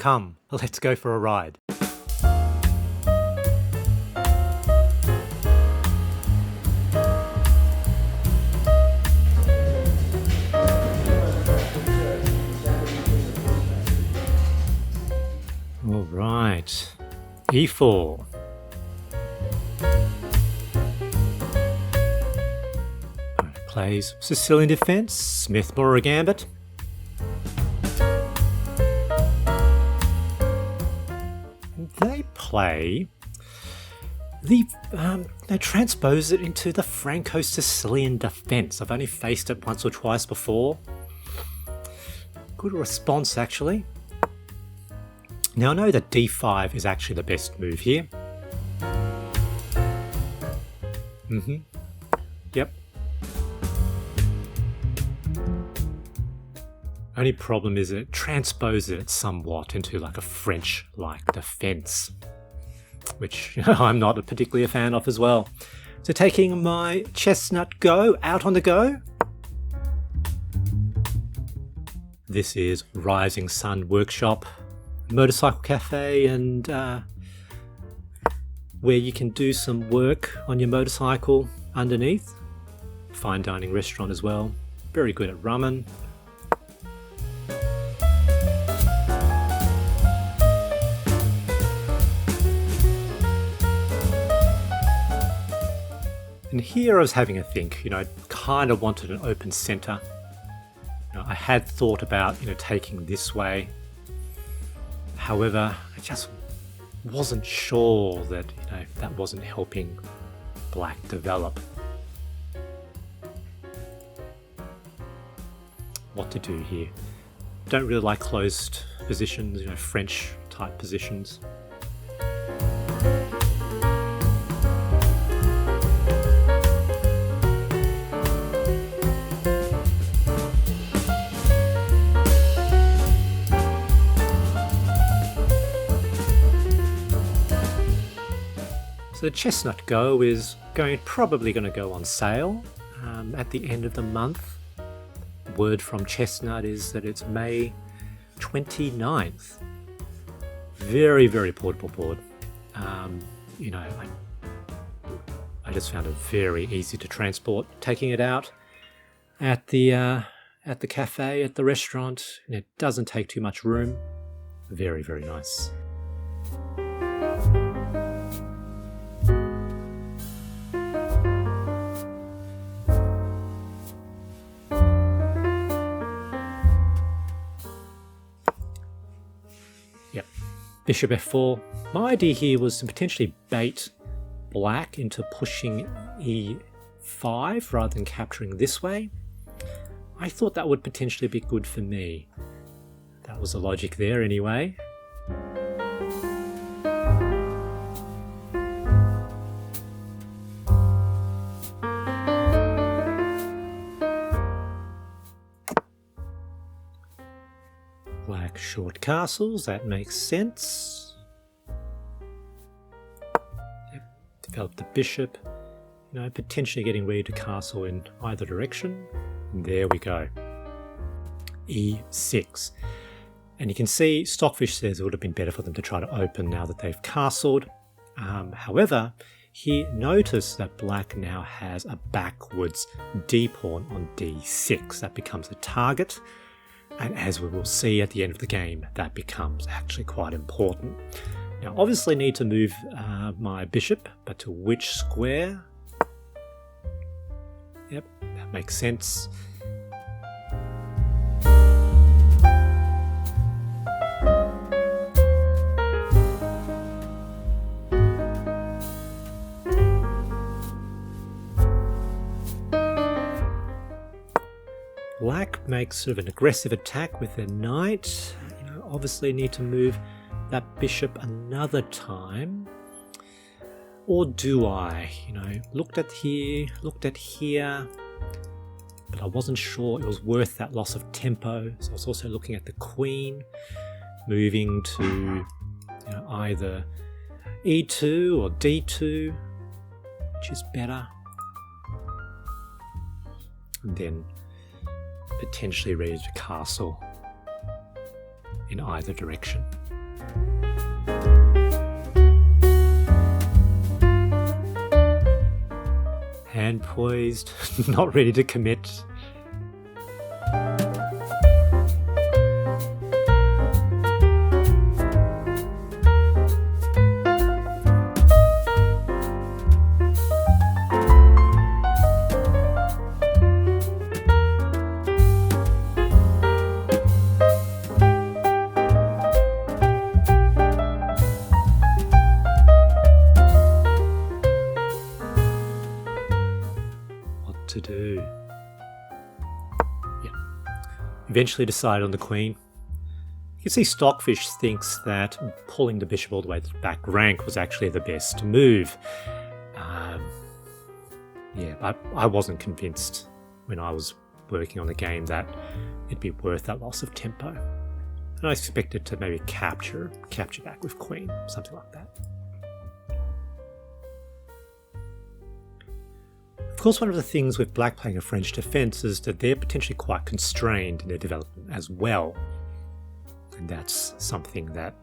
Come, let's go for a ride. All right, e4. Plays Sicilian defence, smith-morra gambit. They play they transpose it into the Franco-Sicilian defence. I've only faced it once or twice before. Good response, actually. Now I know that d5 is actually the best move here. Yep. Only problem is it transposes it somewhat into like a French-like defence, which I'm not particularly a fan of as well. So taking my Chessnut GO out on the go. This is Rising Sun Workshop, motorcycle cafe, and where you can do some work on your motorcycle underneath. Fine dining restaurant as well. Very good at ramen. And here I was having a think, I kind of wanted an open centre. I had thought about, taking this way. However, I just wasn't sure that, that wasn't helping black develop. What to do here? Don't really like closed positions, French type positions. So the Chessnut GO is probably going to go on sale at the end of the month. Word from Chessnut is that it's May 29th. Very, very portable board. I just found it very easy to transport. Taking it out at the cafe, at the restaurant, and it doesn't take too much room. Very, very nice. Bishop f4. My idea here was to potentially bait black into pushing e5 rather than capturing this way. I thought that would potentially be good for me. That was the logic there anyway. Black short castles, that makes sense. Yep. Develop the bishop, potentially getting ready to castle in either direction. And there we go. e6. And you can see Stockfish says it would have been better for them to try to open now that they've castled. However, he noticed that black now has a backwards d-pawn on d6. That becomes a target. And as we will see at the end of the game, that becomes actually quite important. Now, obviously need to move my bishop, but to which square? Yep, that makes sense. Black makes sort of an aggressive attack with their knight. Obviously need to move that bishop another time. Or do I? Looked at here, but I wasn't sure it was worth that loss of tempo. So I was also looking at the queen, moving to either e2 or d2, which is better. And then potentially ready to castle. in either direction. Hand poised, not ready to commit. To do. Yeah. Eventually decided on the queen. You can see Stockfish thinks that pulling the bishop all the way to the back rank was actually the best move. Yeah, I wasn't convinced when I was working on the game that it'd be worth that loss of tempo. And I expected to maybe capture back with queen, something like that. Of course, one of the things with black playing a French defence is that they're potentially quite constrained in their development as well. And that's something that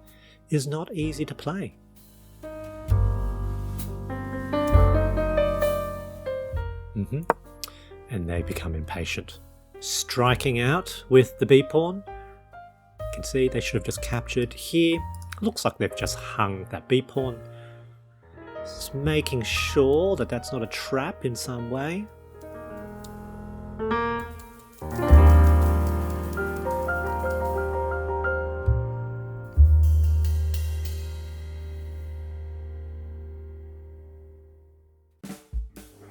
is not easy to play. And they become impatient. Striking out with the b-pawn. You can see they should have just captured here. Looks like they've just hung that b-pawn. Just making sure that that's not a trap in some way.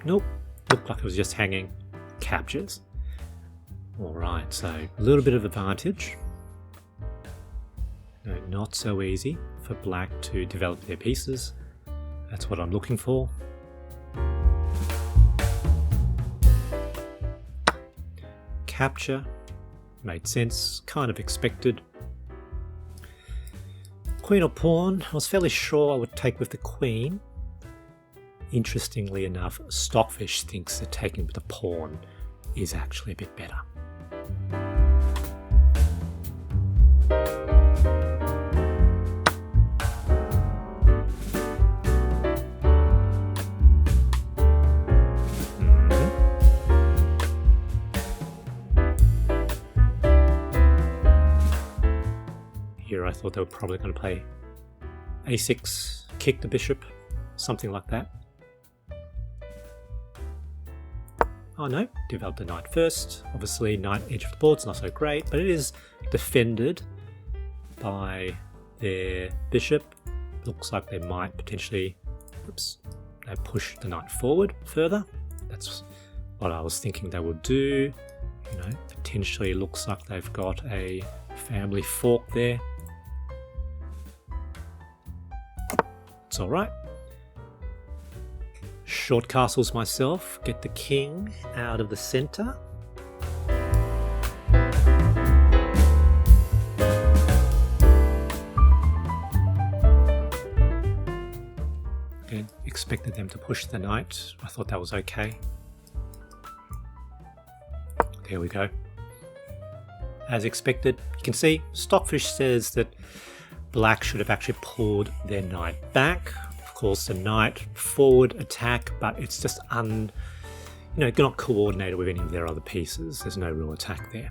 Nope, looked like it was just hanging. Captures. Alright, so a little bit of advantage. No, not so easy for black to develop their pieces. That's what I'm looking for. Capture. Made sense. Kind of expected. Queen or pawn. I was fairly sure I would take with the queen. Interestingly enough, Stockfish thinks that taking with the pawn is actually a bit better. Here I thought they were probably going to play a6, kick the bishop, something like that. Oh no, develop the knight first. Obviously knight edge of the board's not so great, but it is defended by their bishop. Looks like they might potentially they push the knight forward further. That's what I was thinking they would do. You know, potentially looks like they've got a family fork there. It's alright. Short castles myself, get the king out of the centre. Again, expected them to push the knight. I thought that was okay. There we go. As expected, you can see Stockfish says that black should have actually pulled their knight back. Of course, the knight forward attack, but it's just not coordinated with any of their other pieces. There's no real attack there.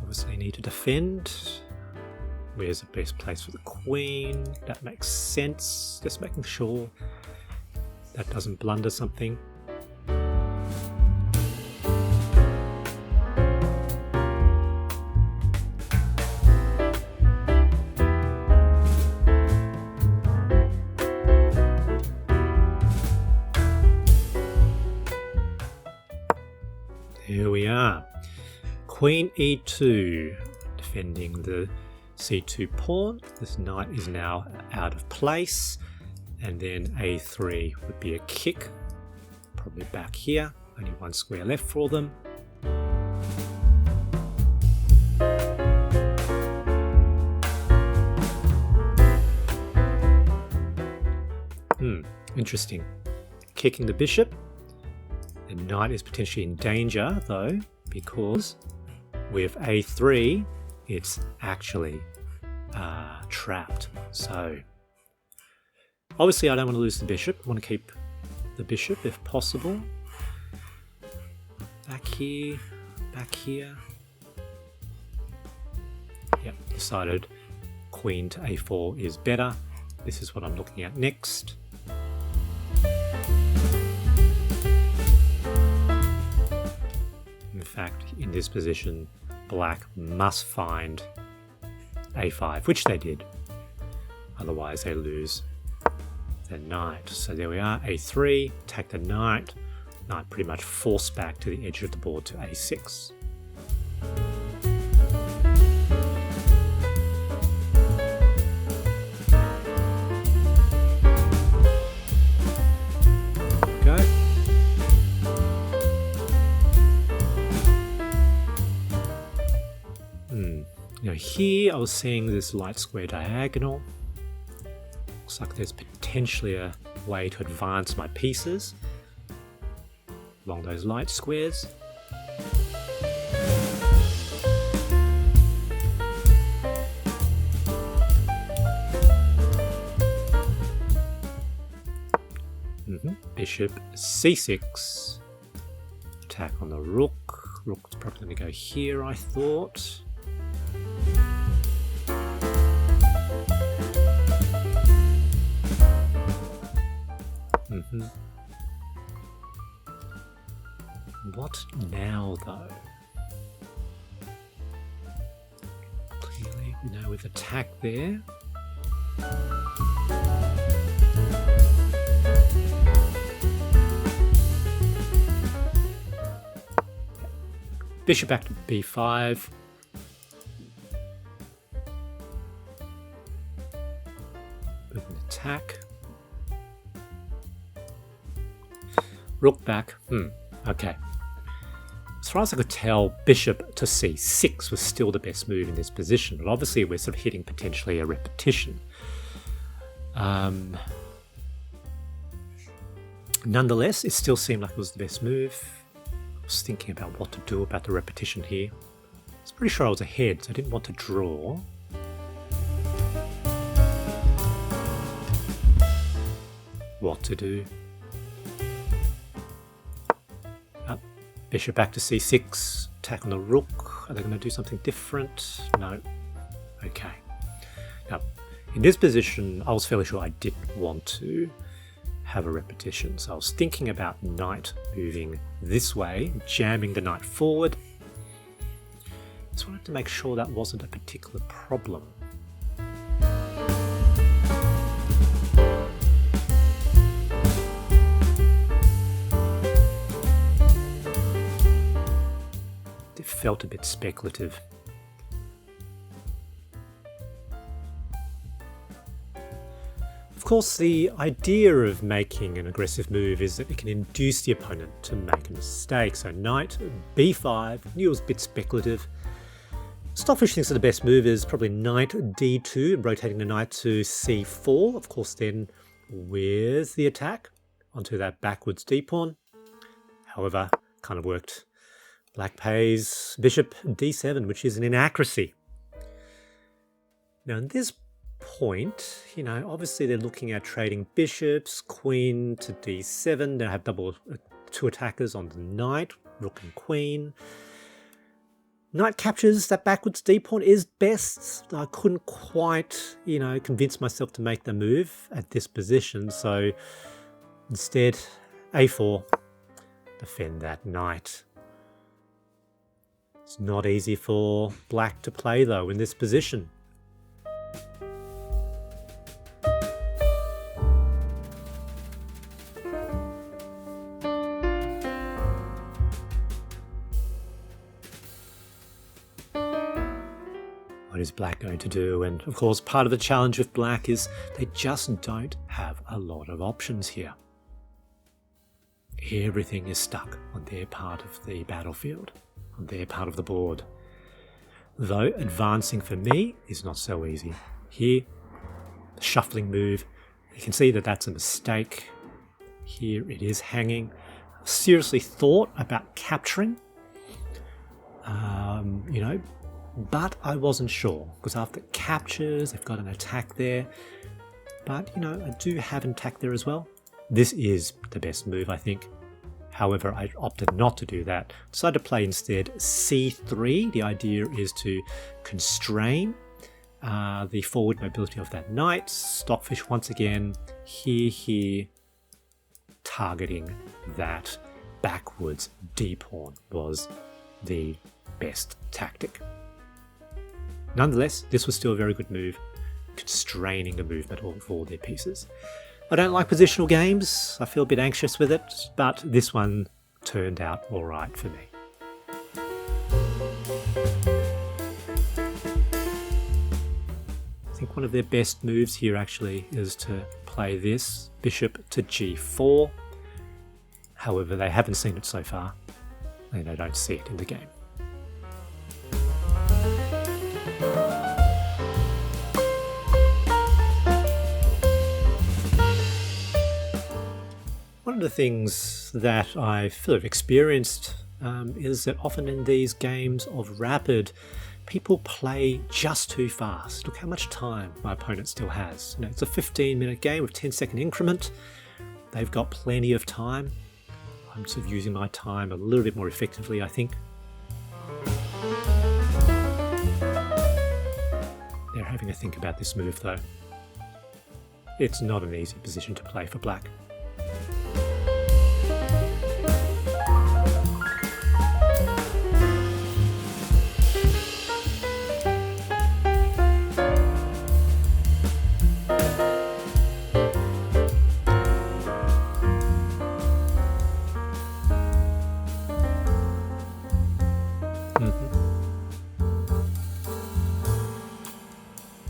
Obviously need to defend. Where's the best place for the queen? That makes sense. Just making sure that doesn't blunder something. Here we are. Queen e2, defending the c2 pawn. This knight is now out of place. And then a3 would be a kick. Probably back here. Only one square left for them. Interesting. Kicking the bishop. The knight is potentially in danger though, because with a3 it's actually trapped. So obviously I don't want to lose the bishop. I want to keep the bishop if possible. Back here, back here. Yep, decided queen to a4 is better. This is what I'm looking at next. In fact, in this position, black must find a5, which they did. Otherwise they lose the knight. So there we are, a3, take the knight. Knight pretty much forced back to the edge of the board to a6. Go. Now here I was seeing this light square diagonal. Looks like there's potentially a way to advance my pieces along those light squares. Bishop c6. Attack on the rook. Rook's probably going to go here, I thought. What now, though? Clearly, we know with attack there. Bishop back to b5. With an attack. Rook back. Okay. As far as I could tell, bishop to c6 was still the best move in this position, but obviously we're sort of hitting potentially a repetition. Nonetheless, it still seemed like it was the best move. I was thinking about what to do about the repetition here. I was pretty sure I was ahead, so I didn't want to draw. What to do? Bishop back to c6, attack on the rook. Are they going to do something different? No. Okay. Now, in this position, I was fairly sure I didn't want to have a repetition. So I was thinking about knight moving this way, jamming the knight forward. Just wanted to make sure that wasn't a particular problem. It felt a bit speculative. Of course, the idea of making an aggressive move is that it can induce the opponent to make a mistake. So knight b5, knew it was a bit speculative. Stockfish thinks that the best move is probably knight d2, rotating the knight to c4. Of course, then with the attack onto that backwards d-pawn. However, kind of worked. Black pays bishop d7, which is an inaccuracy. Now, in this point, obviously they're looking at trading bishops, queen to d7. They have two attackers on the knight, rook and queen. Knight captures that backwards d-pawn is best. I couldn't quite, convince myself to make the move at this position. So instead, a4, defend that knight. It's not easy for black to play though in this position. What is black going to do? And of course, part of the challenge with black is they just don't have a lot of options here. Everything is stuck on their part of the battlefield, on their part of the board. Though advancing for me is not so easy. Here, the shuffling move, you can see that that's a mistake. Here it is hanging. seriously thought about capturing, but I wasn't sure, because after it captures, they've got an attack there. But, I do have an attack there as well. This is the best move, I think. However, I opted not to do that. Decided to play instead c3. The idea is to constrain the forward mobility of that knight. Stockfish once again, here, targeting that backwards d-pawn was the best tactic. Nonetheless, this was still a very good move, constraining the movement of all their pieces. I don't like positional games, I feel a bit anxious with it, but this one turned out alright for me. I think one of their best moves here actually is to play this, bishop to g4. However, they haven't seen it so far, and they don't see it in the game. One of the things that I feel I've experienced is that often in these games of rapid, people play just too fast. Look how much time my opponent still has. It's a 15-minute game with 10-second increment. They've got plenty of time. I'm sort of using my time a little bit more effectively, I think. They're having a think about this move though. It's not an easy position to play for black.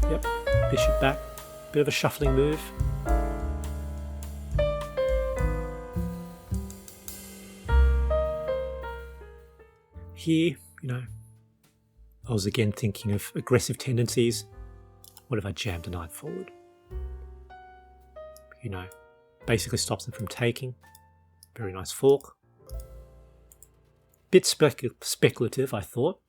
Yep, bishop back, bit of a shuffling move. Here, I was again thinking of aggressive tendencies. What if I jammed a knight forward? Basically stops them from taking. Very nice fork. Bit speculative, I thought.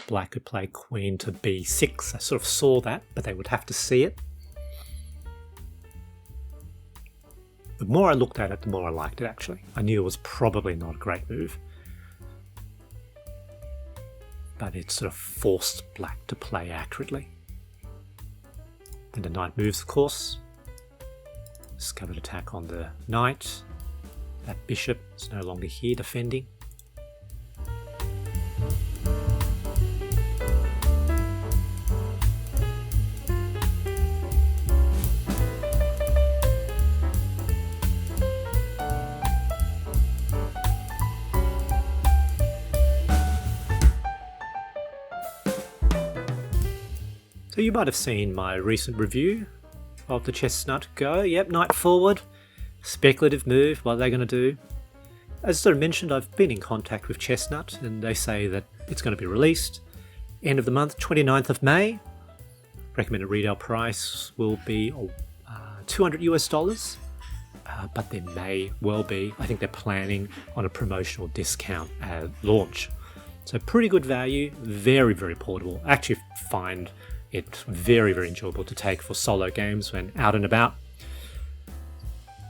Black could play queen to b6. I sort of saw that, but they would have to see it. The more I looked at it, the more I liked it, actually. I knew it was probably not a great move. But it sort of forced black to play accurately. Then the knight moves, of course. Discovered attack on the knight. That bishop is no longer here defending. So you might have seen my recent review of the Chessnut GO. Yep, knight forward. Speculative move. What are they going to do? As sort of mentioned, I've been in contact with Chessnut and they say that it's going to be released end of the month, 29th of May. Recommended retail price will be $200 US, but there may well be, I think they're planning on a promotional discount at launch. So pretty good value, very, very portable. I actually find it very, very enjoyable to take for solo games when out and about.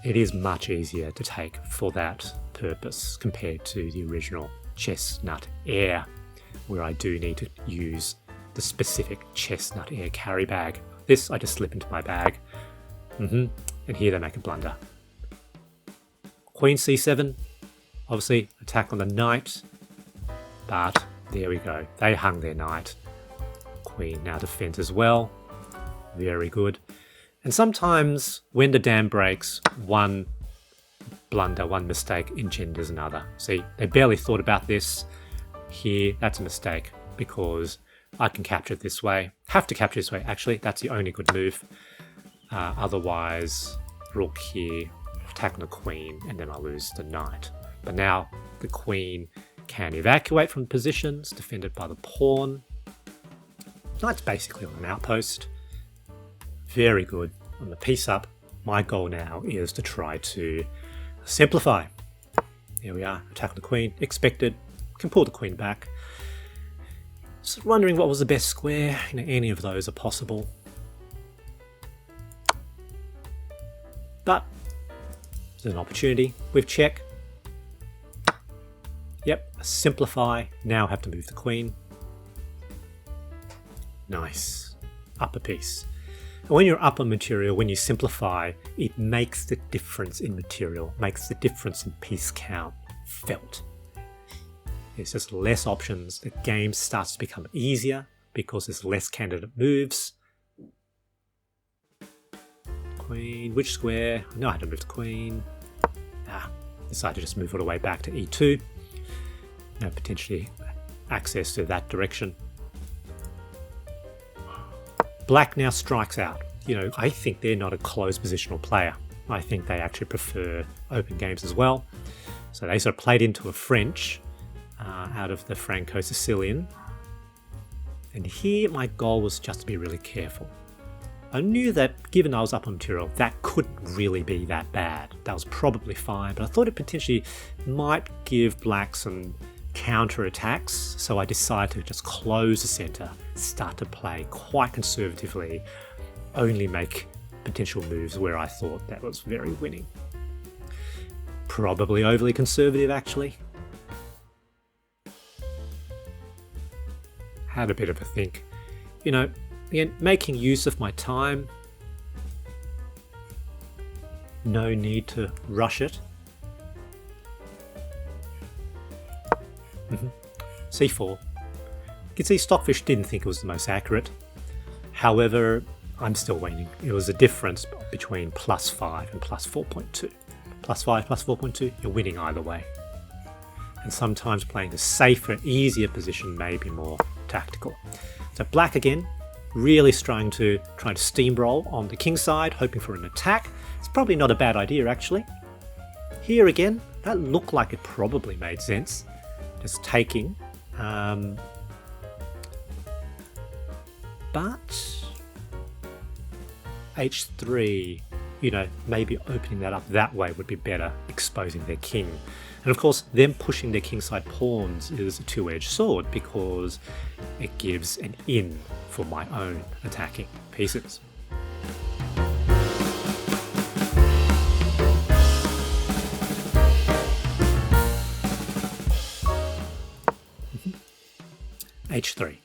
It is much easier to take for that purpose compared to the original Chessnut Air, where I do need to use the specific Chessnut Air carry bag. This I just slip into my bag. And here they make a blunder. Queen c7, obviously attack on the knight, but there we go. They hung their knight. Queen now defends as well. Very good. And sometimes when the dam breaks, one blunder, one mistake engenders another. See, they barely thought about this. Here, that's a mistake because I can capture it this way. Have to capture this way, actually. That's the only good move. Otherwise, rook here, attack on the queen, and then I lose the knight. But now the queen can evacuate from positions, defended by the pawn. Knight's basically on an outpost. Very good. On the piece up, my goal now is to try to simplify. Here we are, attack the queen, expected, can pull the queen back. Just wondering what was the best square. Any of those are possible. But there's an opportunity with check. Yep, simplify. Now have to move the queen. Nice. Upper piece. And when you're upper material, when you simplify, it makes the difference in material, makes the difference in piece count felt. There's just less options. The game starts to become easier because there's less candidate moves. Queen, which square? I know I had to move the queen. Decided to just move all the way back to e2. Now potentially access to that direction. Black now strikes out. I think they're not a closed positional player. I think they actually prefer open games as well. So they sort of played into a French out of the Franco-Sicilian. And here my goal was just to be really careful. I knew that given I was up on material, that couldn't really be that bad. That was probably fine, but I thought it potentially might give black some counter-attacks, so I decided to just close the centre, start to play quite conservatively, only make potential moves where I thought that was very winning. Probably overly conservative, actually. Had a bit of a think. Again, making use of my time. No need to rush it. C4. You can see Stockfish didn't think it was the most accurate. However, I'm still winning. It was a difference between +5 and +4.2. +5, +4.2, you're winning either way. And sometimes playing the safer, easier position may be more tactical. So black again, really trying to steamroll on the king side, hoping for an attack. It's probably not a bad idea actually. Here again, that looked like it probably made sense. Just taking. But h3, maybe opening that up that way would be better, exposing their king. And of course, them pushing their kingside pawns is a two-edged sword because it gives an in for my own attacking pieces. h3.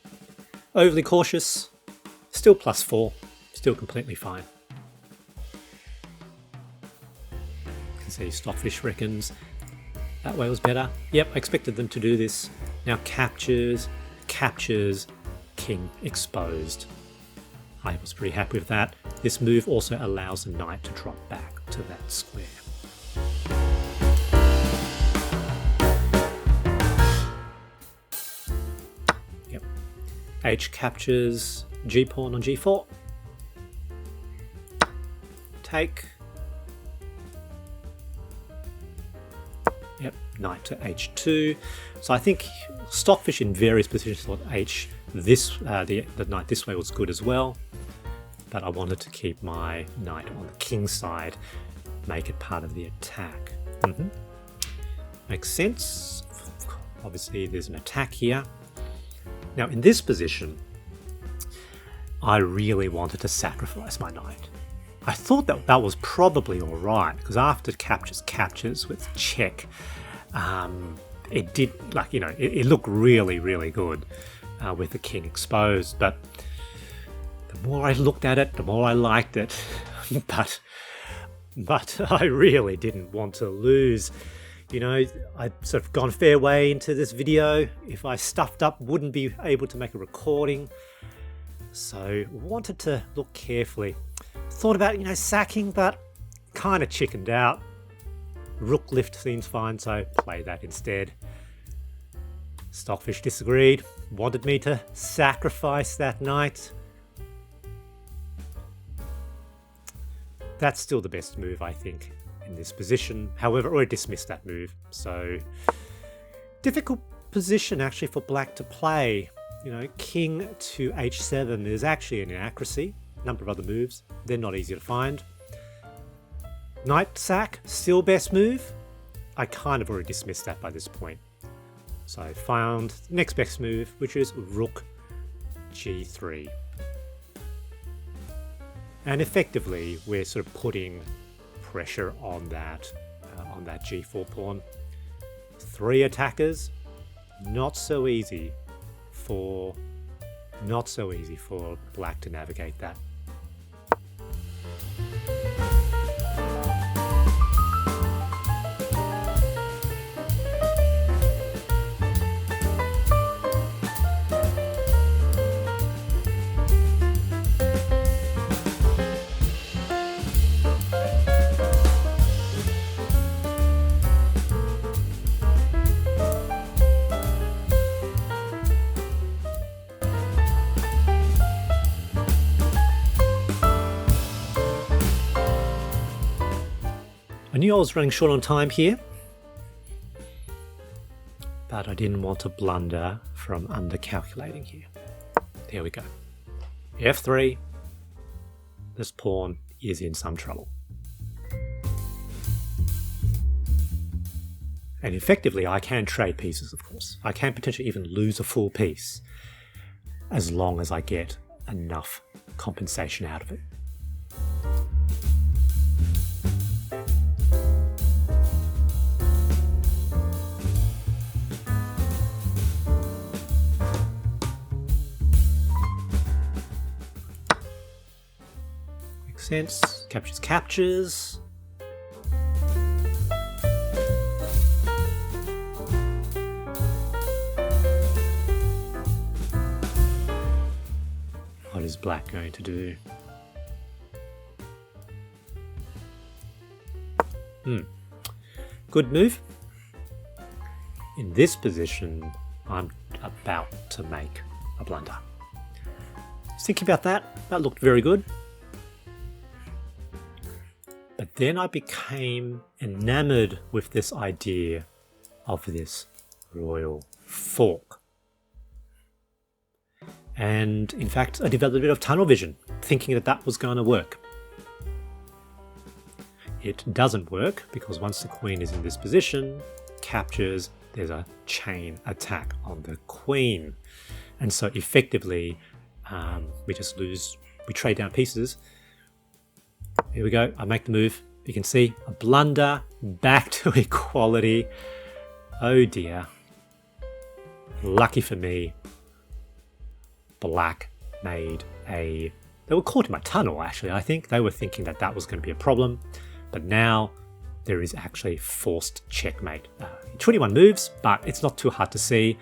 Overly cautious, still +4, still completely fine. You can see Stockfish reckons that way was better. Yep, I expected them to do this. Now captures, king exposed. I was pretty happy with that. This move also allows the knight to drop back to that square. Yep. H captures, G pawn on G4. Take. Yep, knight to h2. So I think Stockfish in various positions thought the knight this way was good as well, but I wanted to keep my knight on the king side, make it part of the attack. Makes sense. Obviously there's an attack here. Now in this position, I really wanted to sacrifice my knight. I thought that was probably alright, because after captures with check, it did, it looked really, really good with the king exposed, but the more I looked at it, the more I liked it, but I really didn't want to lose. I'd sort of gone fair way into this video. If I stuffed up, wouldn't be able to make a recording, so wanted to look carefully. Thought about, sacking, but kind of chickened out. Rook lift seems fine, so play that instead. Stockfish disagreed, wanted me to sacrifice that knight. That's still the best move, I think, in this position. However, I already dismissed that move, so difficult position actually for black to play. King to h7 is actually an inaccuracy. Number of other moves, they're not easy to find. Knight sack, still best move? I kind of already dismissed that by this point. So I found the next best move, which is rook g3. And effectively, we're sort of putting pressure on that g4 pawn. 3 attackers, not so easy for black to navigate that. I knew I was running short on time here, but I didn't want to blunder from under-calculating here. There we go. F3. This pawn is in some trouble. And effectively, I can trade pieces, of course. I can potentially even lose a full piece as long as I get enough compensation out of it. Sense. Captures. What is black going to do? Good move. In this position, I'm about to make a blunder. Thinking about that, that looked very good. But then I became enamored with this idea of this royal fork. And in fact, I developed a bit of tunnel vision, thinking that that was going to work. It doesn't work because once the queen is in this position, captures, there's a chain attack on the queen. And so effectively, we just lose, we trade down pieces. Here we go, I make the move. You can see a blunder, back to equality. Oh dear. Lucky for me, black made a... They were caught in my tunnel, actually, I think. They were thinking that that was going to be a problem. But now there is actually forced checkmate. 21 moves, but it's not too hard to see.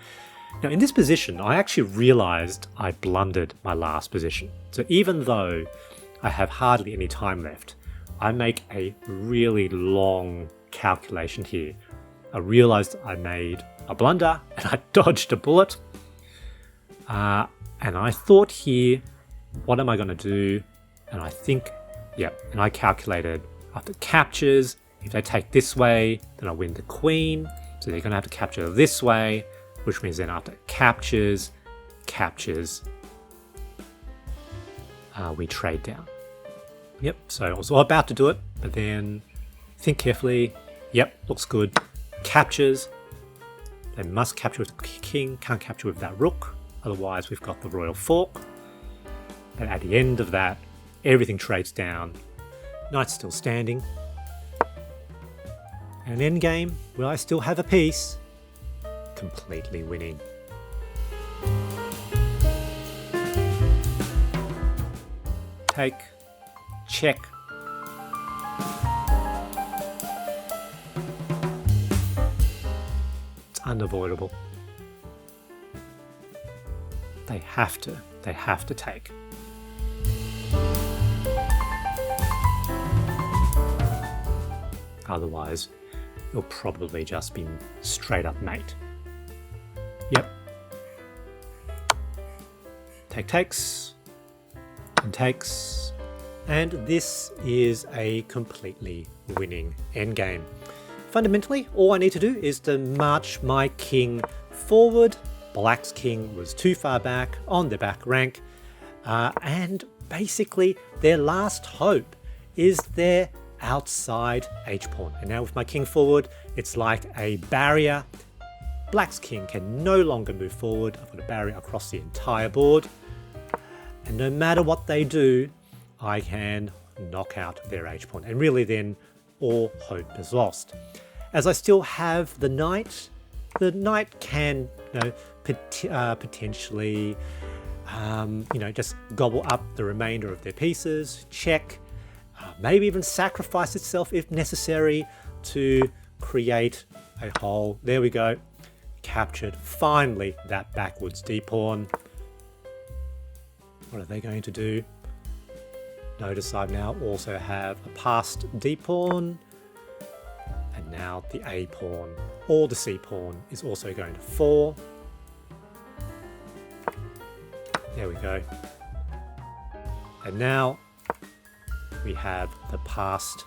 Now in this position, I actually realized I blundered my last position. So even though I have hardly any time left, I make a really long calculation here. I realized I made a blunder and I dodged a bullet. And I thought here, what am I going to do? And I think, yeah, and I calculated after captures, if they take this way, then I win the queen. So they're going to have to capture this way, which means then after captures, we trade down. Yep, so I was about to do it, but then think carefully. Yep, looks good. Captures. They must capture with the king, can't capture with that rook. Otherwise, we've got the royal fork. And at the end of that, everything trades down. Knight's still standing. And endgame, will I still have a piece? Completely winning. Take. Check. It's unavoidable. They have to take. Otherwise, you'll probably just be straight up mate. Yep. Takes, and takes. And this is a completely winning endgame. Fundamentally, all I need to do is to march my king forward. Black's king was too far back on the back rank. And basically, their last hope is their outside h-pawn. And now with my king forward, it's like a barrier. Black's king can no longer move forward. I've got a barrier across the entire board. And no matter what they do, I can knock out their h-pawn. And really then, all hope is lost. As I still have the knight can, potentially, just gobble up the remainder of their pieces, check, maybe even sacrifice itself if necessary to create a hole. There we go. Captured finally that backwards d-pawn. What are they going to do? Notice I now also have a passed d-pawn, and now the a-pawn or the c-pawn is also going to fall. There we go. And now we have the passed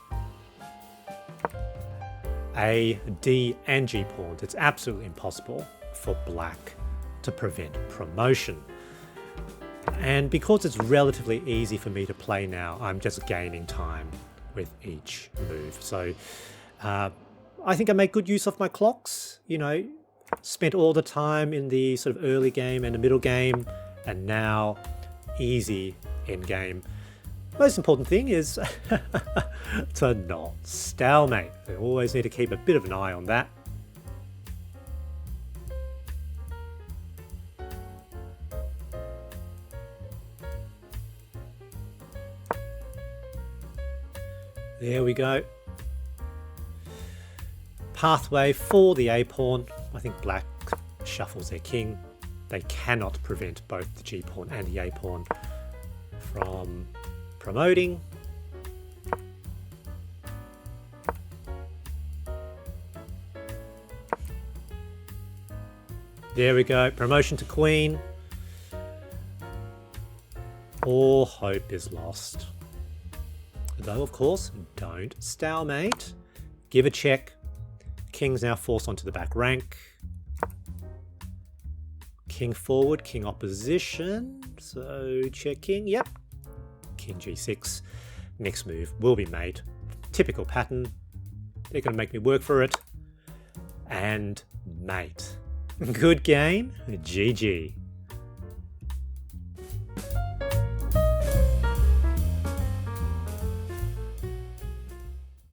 A, D, and G pawns. It's absolutely impossible for black to prevent promotion. And because it's relatively easy for me to play now, I'm just gaining time with each move. So I think I make good use of my clocks. Spent all the time in the sort of early game and the middle game, and now easy end game. Most important thing is to not stalemate. We always need to keep a bit of an eye on that. There we go. Pathway for the a-pawn. I think black shuffles their king. They cannot prevent both the g-pawn and the a-pawn from promoting. There we go. Promotion to queen. All hope is lost. Though, of course, don't stalemate. Give a check. King's now forced onto the back rank. King forward, king opposition. So check king, yep. King g6. Next move will be made. Typical pattern. They're going to make me work for it. And mate. Good game. GG.